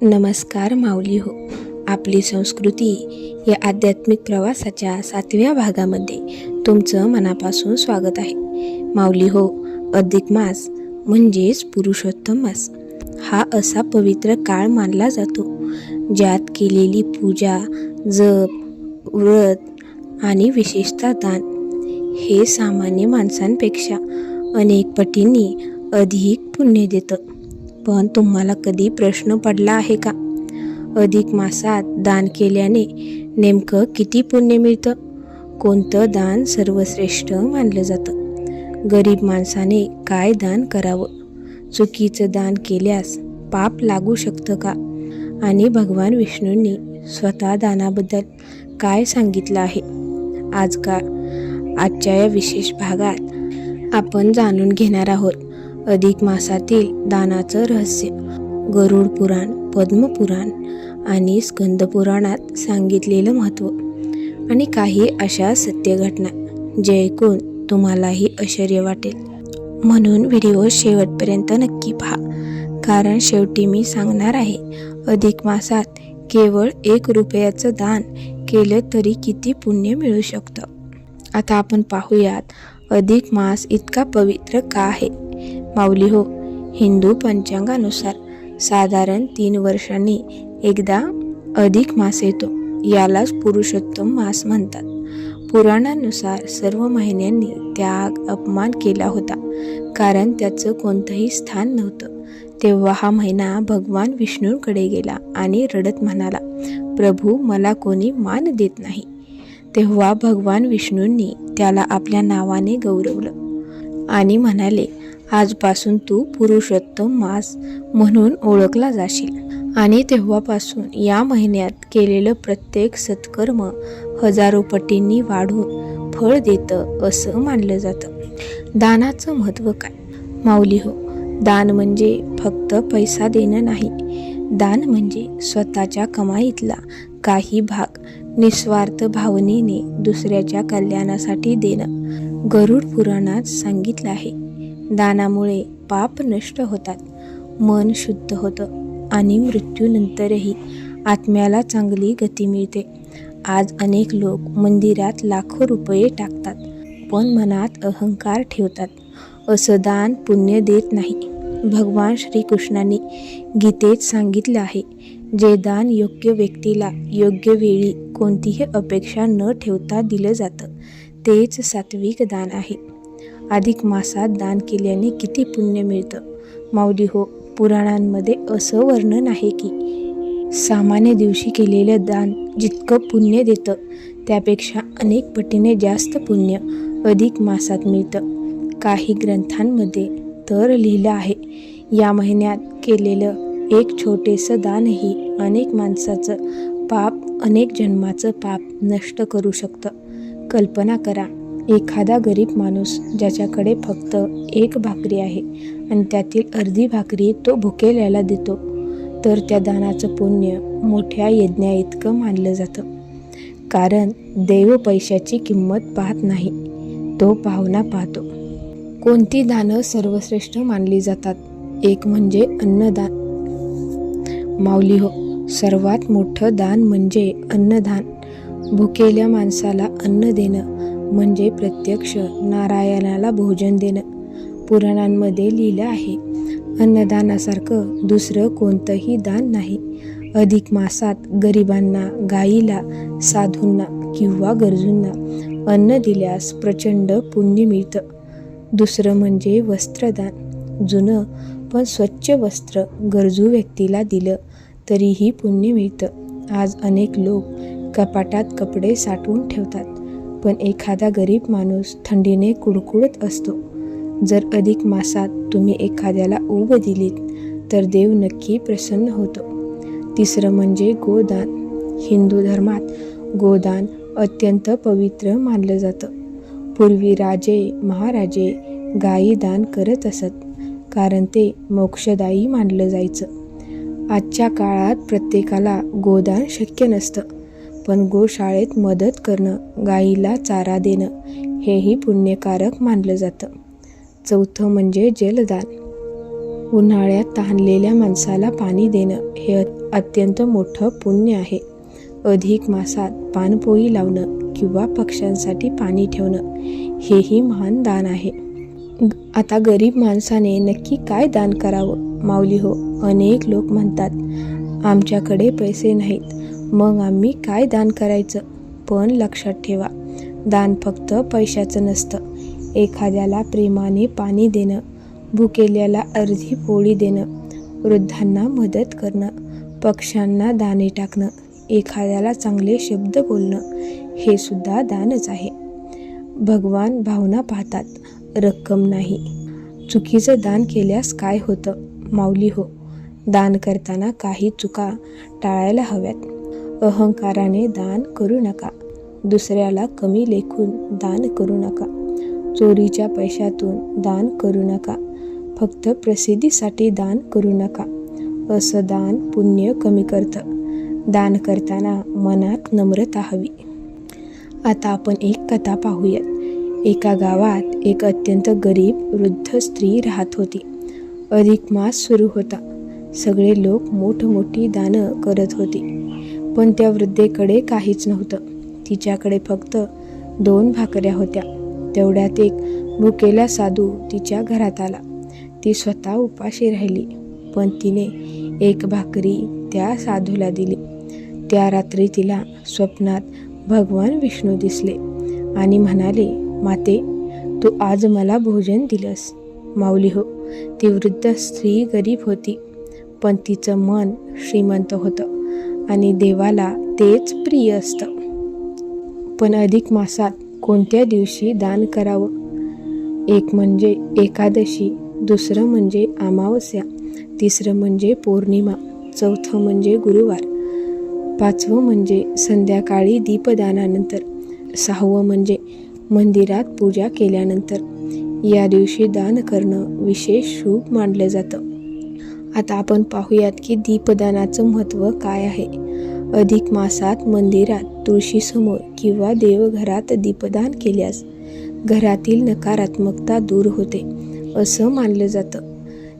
नमस्कार माऊली हो. आपली संस्कृती या आध्यात्मिक प्रवासाच्या 7व्या भागामध्ये तुमचं मनापासून स्वागत आहे. माऊली हो, अधिक मास म्हणजेच पुरुषोत्तम मास हा असा पवित्र काळ मानला जातो ज्यात केलेली पूजा, जप, व्रत आणि विशेषतः दान हे सामान्य माणसांपेक्षा अनेक पटींनी अधिक पुण्य देतं. पण तुम्हाला कधी प्रश्न पडला आहे का, अधिक मासात दान केल्याने नेमकं किती पुण्य मिळतं? कोणतं दान सर्वश्रेष्ठ मानलं जातं? गरीब माणसाने काय दान करावं? चुकीचं दान केल्यास पाप लागू शकतं का? आणि भगवान विष्णूंनी स्वतः दानाबद्दल काय सांगितलं आहे? आजच्या या विशेष भागात आपण जाणून घेणार आहोत अधिक मासातील दानाचं रहस्य. गरुड पुराण, पद्मपुराण आणि स्कंद पुराणात सांगितलेलं महत्त्व आणि काही अशा सत्य घटना जे ऐकून तुम्हालाही आश्चर्य वाटेल. म्हणून व्हिडिओ शेवटपर्यंत नक्की पहा, कारण शेवटी मी सांगणार आहे अधिक मासात केवळ 1 रुपयाचं दान केलं तरी किती पुण्य मिळू शकतं. आता आपण पाहूयात अधिक मास इतका पवित्र का आहे. माऊली हो, हिंदू पंचांगानुसार साधारण 3 वर्षांनी एकदा अधिक मास येतो. यालाच पुरुषोत्तम मास म्हणतात. पुराणानुसार सर्व महिन्यांनी त्याग अपमान केला होता, कारण त्याचं कोणतंही स्थान नव्हतं. तेव्हा हा महिना भगवान विष्णूंकडे गेला आणि रडत म्हणाला, प्रभू, मला कोणी मान देत नाही. तेव्हा भगवान विष्णूंनी त्याला आपल्या नावाने गौरवलं आणि म्हणाले, आजपासून तू पुरुषोत्तम मास म्हणून ओळखला जाशील. आणि तेव्हापासून या महिन्यात केलेलं प्रत्येक सत्कर्म हजारो पटींनी वाढून फळ देतं असं मानलं जातं. दानाचं महत्त्व काय? माऊली हो, दान म्हणजे फक्त पैसा देणं नाही. दान म्हणजे स्वतःच्या कमाईतला काही भाग निस्वार्थ भावनेने दुसऱ्याच्या कल्याणासाठी देणं. गरुड पुराणात सांगितलं आहे, दानामुळे पाप नष्ट होतात, मन शुद्ध होतं आणि मृत्यूनंतरही आत्म्याला चांगली गती मिळते. आज अनेक लोक मंदिरात लाखो रुपये टाकतात, पण मनात अहंकार ठेवतात. असं दान पुण्य देत नाही. भगवान श्रीकृष्णांनी गीतेत सांगितलं आहे, जे दान योग्य व्यक्तीला योग्य वेळी कोणतीही अपेक्षा न ठेवता दिलं जातं तेच सात्विक दान आहे. अधिक मासात दान केल्याने किती पुण्य मिळतं? माऊली हो, पुराणांमध्ये असं वर्णन आहे की सामान्य दिवशी केलेलं दान जितकं पुण्य देतं त्यापेक्षा अनेक पटीने जास्त पुण्य अधिक मासात मिळतं. काही ग्रंथांमध्ये तर लिहिलं आहे, या महिन्यात केलेलं एक छोटेसं दानही अनेक माणसाचं पाप, अनेक जन्माचं पाप नष्ट करू शकतं. कल्पना करा, एखादा गरीब माणूस ज्याच्याकडे फक्त 1 भाकरी आहे आणि त्यातील अर्धी भाकरी तो भुकेल्याला देतो, तर त्या दानाचं पुण्य मोठ्या यज्ञाइतकं मानलं जातं. कारण देव पैशाची किंमत पाहत नाही, तो भावना पाहतो. कोणती दानं सर्वश्रेष्ठ मानली जातात? एक म्हणजे अन्नदान. माऊली हो, सर्वात मोठं दान म्हणजे अन्नदान. भुकेल्या माणसाला अन्न देणं म्हणजे प्रत्यक्ष नारायणाला भोजन देणं. पुराणांमध्ये लिहिलं आहे, अन्नदानासारखं दुसरं कोणतंही दान नाही. अधिक मासात गरिबांना, गायीला, साधूंना किंवा गरजूंना अन्न दिल्यास प्रचंड पुण्य मिळतं. दुसरं म्हणजे वस्त्रदान. जुनं पण स्वच्छ वस्त्र गरजू व्यक्तीला दिलं तरीही पुण्य मिळतं. आज अनेक लोक कपाटात कपडे साठवून ठेवतात, पण एखादा गरीब माणूस थंडीने कुडकुडत असतो. जर अधिक मासात तुम्ही एखाद्याला ऊब दिलीत तर देव नक्की प्रसन्न होतो. तिसरं म्हणजे गोदान. हिंदू धर्मात गोदान अत्यंत पवित्र मानलं जातं. पूर्वी राजे महाराजे गायी दान करत असत, कारण ते मोक्षदायी मानलं जायचं. आजच्या काळात प्रत्येकाला गोदान शक्य नसतं, पण गोशाळेत मदत करणं, गायीला चारा देणं हेही पुण्यकारक मानलं जातं. चौथं म्हणजे जलदान. उन्हाळ्यात तहानलेल्या माणसाला पाणी देणं हे अत्यंत मोठं पुण्य आहे. अधिक मासात पानपोळी लावणं किंवा पक्ष्यांसाठी पाणी ठेवणं हेही महान दान आहे. आता गरीब माणसाने नक्की काय दान करावं? माऊली हो, अनेक लोक म्हणतात आमच्याकडे पैसे नाहीत, मग आम्ही काय दान करायचं? पण लक्षात ठेवा, दान फक्त पैशाचं नसतं. एखाद्याला प्रेमाने पाणी देणं, भुकेल्याला अर्धी पोळी देणं, वृद्धांना मदत करणं, पक्ष्यांना दाणे टाकणं, एखाद्याला चांगले शब्द बोलणं हे सुद्धा दानच आहे. भगवान भावना पाहतात, रक्कम नाही. चुकीचं दान केल्यास काय होतं? माऊली हो, दान करताना काही चुका टाळायला हव्यात. अहंकाराने दान करू नका. दुसऱ्याला कमी लेखून दान करू नका. चोरीच्या पैशातून दान करू नका. फक्त प्रसिद्धीसाठी दान करू नका. असं दान पुण्य कमी करतं. दान करताना मनात नम्रता हवी. आता आपण एक कथा पाहूयात. एका गावात एक अत्यंत गरीब वृद्ध स्त्री राहत होती. अधिक मास सुरू होता. सगळे लोक मोठमोठी दानं करत होती, पण त्या वृद्धेकडे काहीच नव्हतं. तिच्याकडे फक्त 2 भाकऱ्या होत्या. तेवढ्यात एक भुकेला साधू तिच्या घरात आला. ती स्वतः उपाशी राहिली, पण तिने 1 भाकरी त्या साधूला दिली. त्या रात्री तिला स्वप्नात भगवान विष्णू दिसले आणि म्हणाले, माते, तू आज मला भोजन दिलंस. माऊली हो, ती वृद्ध स्त्री गरीब होती, पण तिचं मन श्रीमंत होतं आणि देवाला तेच प्रिय असतं. पण अधिक मासात कोणत्या दिवशी दान करावं? एक म्हणजे एकादशी, दुसरं म्हणजे अमावस्या, तिसरं म्हणजे पौर्णिमा, चौथं म्हणजे गुरुवार, 5वं म्हणजे संध्याकाळी दीपदानानंतर, 6वं म्हणजे मंदिरात पूजा केल्यानंतर. या दिवशी दान करणं विशेष शुभ मानलं जातं. आता आपण पाहूयात की दीपदानाचं महत्त्व काय आहे. अधिक मासात मंदिरात, तुळशीसमोर किंवा देवघरात दीपदान केल्यास घरातील नकारात्मकता दूर होते असं मानलं जातं.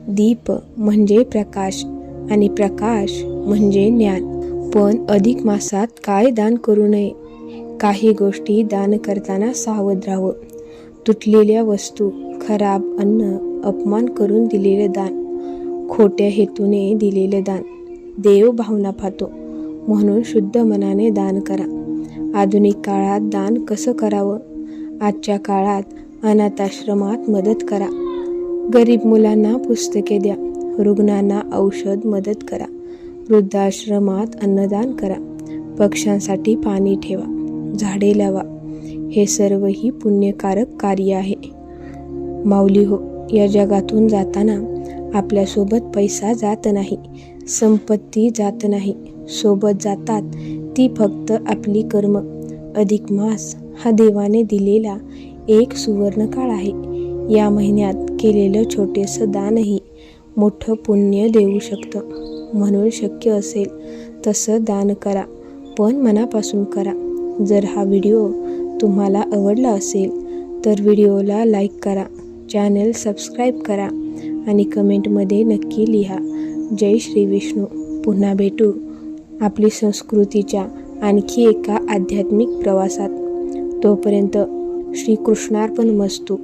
दीप म्हणजे प्रकाश आणि प्रकाश म्हणजे ज्ञान. पण अधिक मासात काय दान करू नये? काही गोष्टी दान करताना सावध राहावं. तुटलेल्या वस्तू, खराब अन्न, अपमान करून दिलेले दान, खोट्या हेतूने दिलेले दान देव भावना पाहतो. म्हणून शुद्ध मनाने दान करा. आधुनिक काळात दान कसं करावं? आजच्या काळात अनाथाश्रमात मदत करा. गरीब मुलांना पुस्तके द्या. रुग्णांना औषध मदत करा. वृद्धाश्रमात अन्नदान करा. पक्ष्यांसाठी पाणी ठेवा. झाडे लावा. हे सर्व ही पुण्यकारक कार्य आहे. माऊली हो, या जगातून जाताना आपल्यासोबत पैसा जात नाही, संपत्ती जात नाही. सोबत जातात ती फक्त आपली कर्म. अधिक मास हा देवाने दिलेला एक सुवर्ण काळ आहे. या महिन्यात केलेलं छोटेसं दानही मोठं पुण्य देऊ शकतं. म्हणून शक्य असेल तसं दान करा, पण मनापासून करा. जर हा व्हिडिओ तुम्हाला आवडला असेल तर व्हिडिओला लाईक करा, चॅनल सबस्क्राईब करा आणि कमेंटमध्ये नक्की लिहा, जय श्री विष्णू. पुन्हा भेटू आपली संस्कृतीच्या आणखी एका आध्यात्मिक प्रवासात. तोपर्यंत श्रीकृष्णार्पणमस्तु.